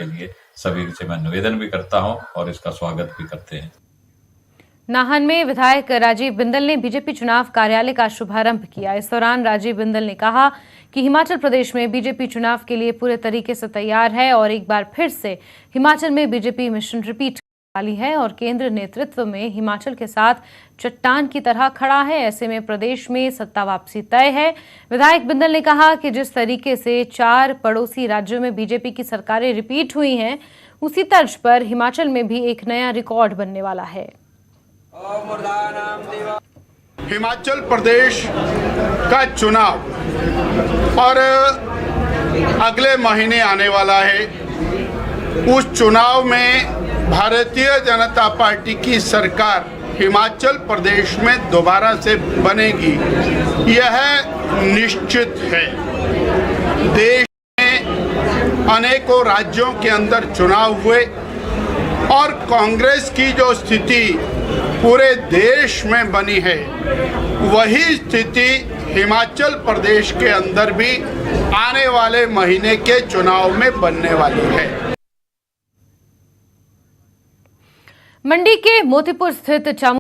के लिए सभी से मैं निवेदन भी करता हूं और इसका स्वागत भी करते हैं। नाहन में विधायक राजीव बिंदल ने बीजेपी चुनाव कार्यालय का शुभारंभ किया। इस दौरान राजीव बिंदल ने कहा कि हिमाचल प्रदेश में बीजेपी चुनाव के लिए पूरे तरीके से तैयार है और एक बार फिर से हिमाचल में बीजेपी मिशन रिपीट वाली है और केंद्र नेतृत्व में हिमाचल के साथ चट्टान की तरह खड़ा है। ऐसे में प्रदेश में सत्ता वापसी तय है। विधायक बिंदल ने कहा कि जिस तरीके से 4 पड़ोसी राज्यों में बीजेपी की सरकारें रिपीट हुई हैं, उसी तर्ज पर हिमाचल में भी एक नया रिकॉर्ड बनने वाला है। हिमाचल प्रदेश का चुनाव और अगले महीने आने वाला है। उस चुनाव में भारतीय जनता पार्टी की सरकार हिमाचल प्रदेश में दोबारा से बनेगी, यह निश्चित है। देश में अनेकों राज्यों के अंदर चुनाव हुए और कांग्रेस की जो स्थिति पूरे देश में बनी है, वही स्थिति हिमाचल प्रदेश के अंदर भी आने वाले महीने के चुनाव में बनने वाली है। मंडी के मोतीपुर स्थित